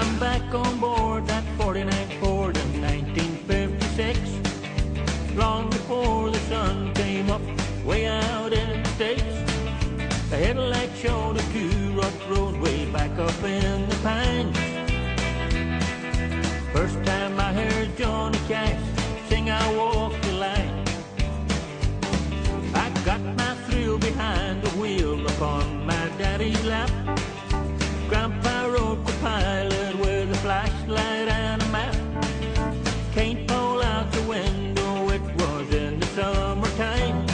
I'm back on board that 49 Ford in 1956, long before the sun came up way out in the States. The headlight showed a two-rut roadway back up in the pines. First time I heard Johnny Cash sing I Walk the Line, I got my thrill behind the wheel upon my daddy's lap. Grandpa rode the pilot with a flashlight and a map. Can't pull out the window, it was in the summertime.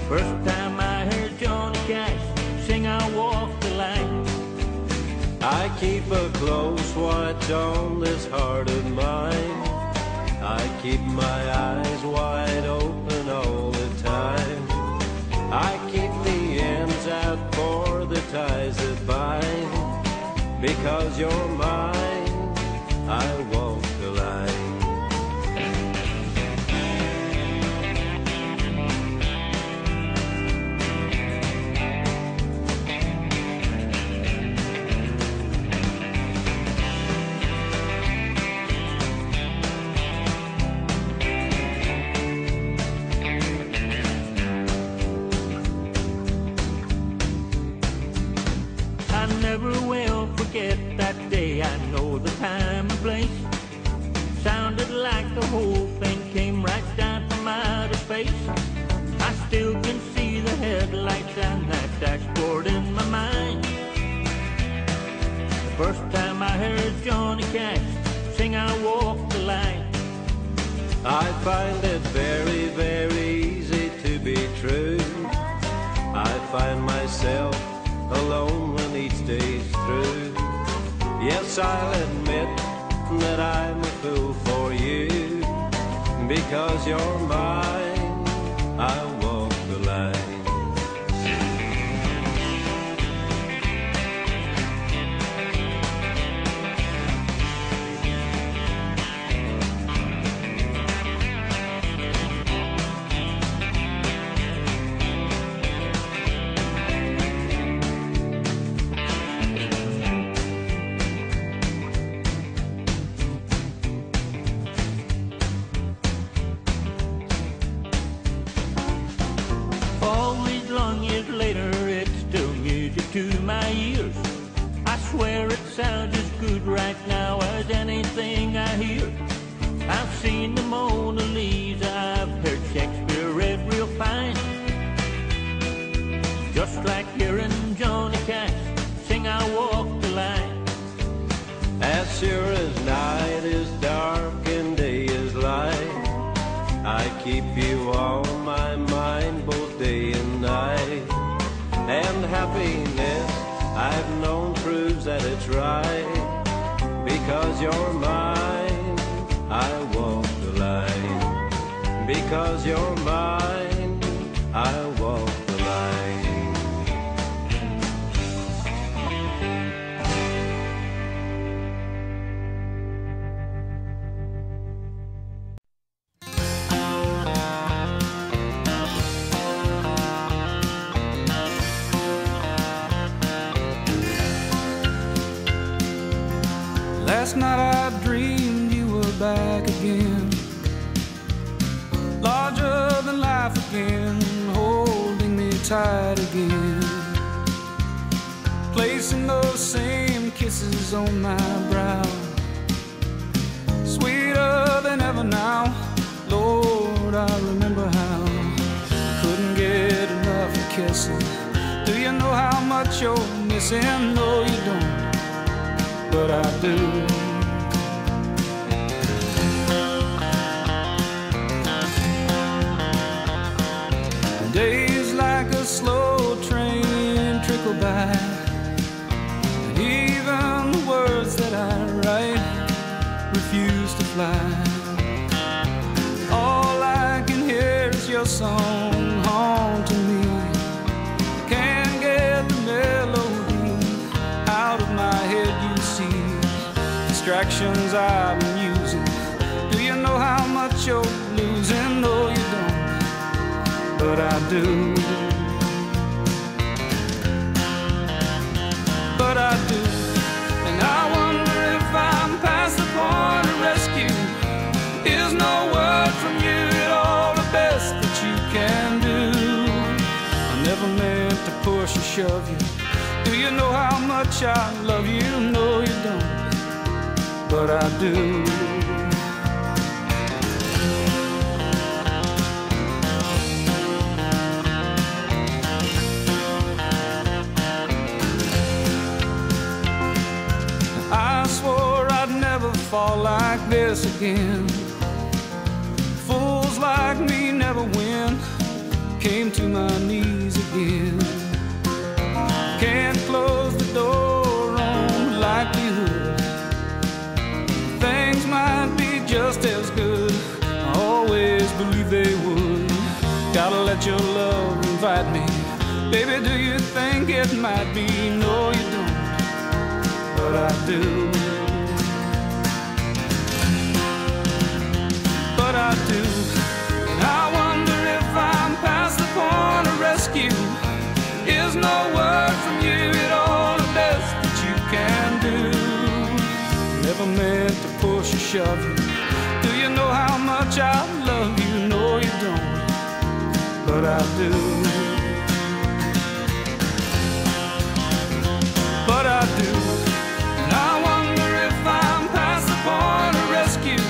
First time I heard Johnny Cash sing I Walk the Line. I keep a close watch on this heart of mine. I keep my eyes wide open all the time. I keep the ends out for the ties that bind. Because you're mine, I walk the line. Never will forget that day. I know the time and place. Sounded like the whole thing came right down from outer space. I still can see the headlights and that dashboard in my mind. The first time I heard Johnny Cash sing I Walk the Line, I find it very, very easy to be true. I find myself alone when each day's through. Yes, I'll admit that I'm a fool for you. Because you're mine, I walk the line. To my ears, I swear it sounds as good right now as anything I hear. I've seen the Mona Lisa, I've heard Shakespeare read real fine. Just like hearing Johnny Cash sing I Walk the Line. As sure as night is dark and day is light, I keep you on my mind both day and night. And happiness I've known proves that it's right. Because you're mine, I walk the line. Because you're mine, I walk the line. Last night I dreamed you were back again, larger than life again, holding me tight again, placing those same kisses on my brow, sweeter than ever now. Lord, I remember how couldn't get enough of kissing. Do you know how much you're missing? No, you don't, but I do. Days like a slow train trickle by, and even the words that I write refuse to fly. All I can hear is your song haunting me. Can't get the melody out of my head, you see. Distractions I've been using. Do you know how much you're losing? No, you don't, but I do. But I do. shove you. Do you know how much I love you? No, you don't, but I do. I swore I'd never fall like this again. Fools like me never win. Came to my knees again. Can't close the door on the likelihood things might be just as good. I always believed they would. Gotta let your love invite me. Baby, do you think it might be? No, you don't, but I do. But I do. And I wonder if I'm past the point of rescue. Is no word from you at all the best that you can do? Never meant to push or shove you. Do you know how much I love you? No, you don't, but I do. But I do. And I wonder if I'm past the point of rescue.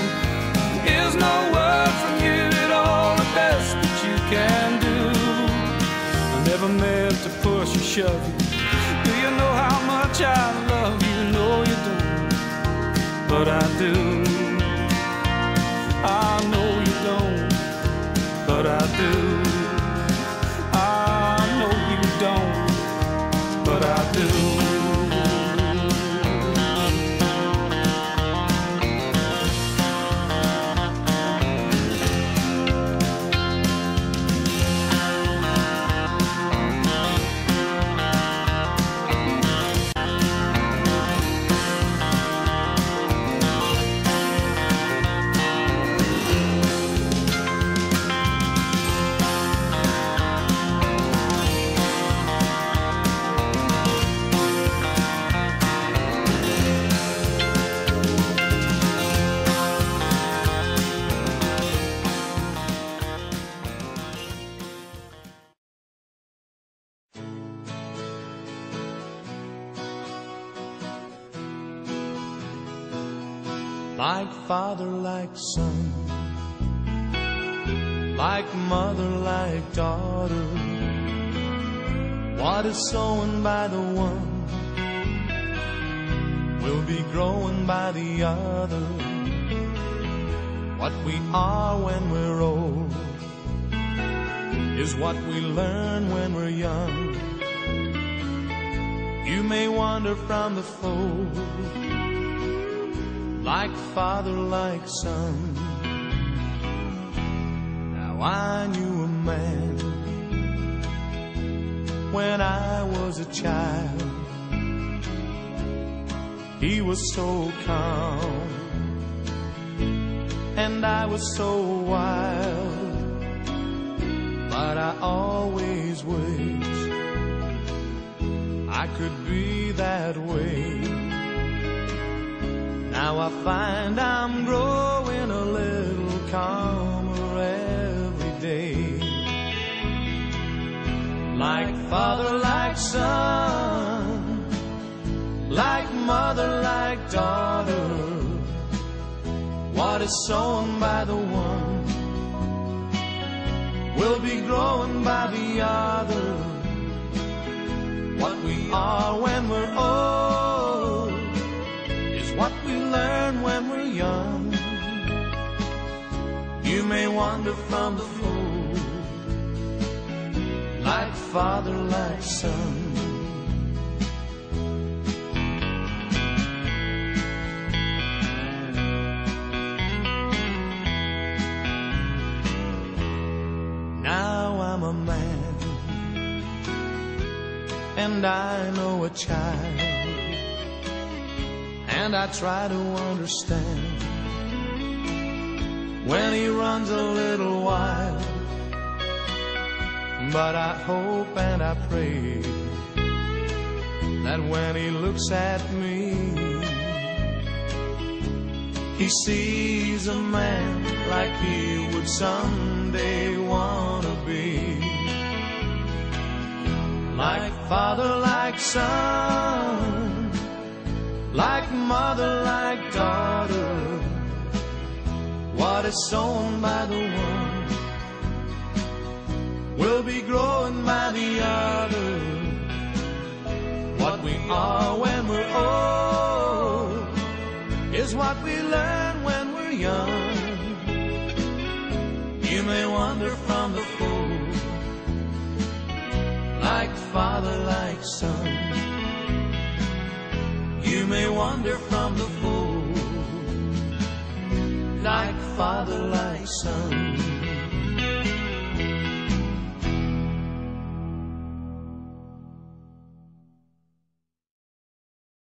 Is no word from you at all the best that you can do? I never meant to push or shove you. Do you know how much I love you? No, you don't, but I do. I know you don't, but I do. I know you don't, but I do. Like father, like son, like mother, like daughter. What is sown by the one will be growing by the other. What we are when we're old is what we learn when we're young. You may wander from the fold, like father, like son. Now I knew a man when I was a child. He was so calm and I was so wild, but I always wished I could be that way. Now I find I'm growing a little calmer every day. Like father, like son, like mother, like daughter. What is sown by the one will be growing by the other. What we are when we're old is what we learn when we're young. You may wander from the fold, like father, like son. Now I'm a man, and I know a child, and I try to understand when he runs a little wild. But I hope and I pray that when he looks at me, he sees a man like he would someday want to be. like father, like son, like mother, like daughter. What is sown by the one will be growing by the other. What we are when we're old is what we learn when we're young. You may wander from the fold, like father, like son. You may wander from the fold, like father, like son.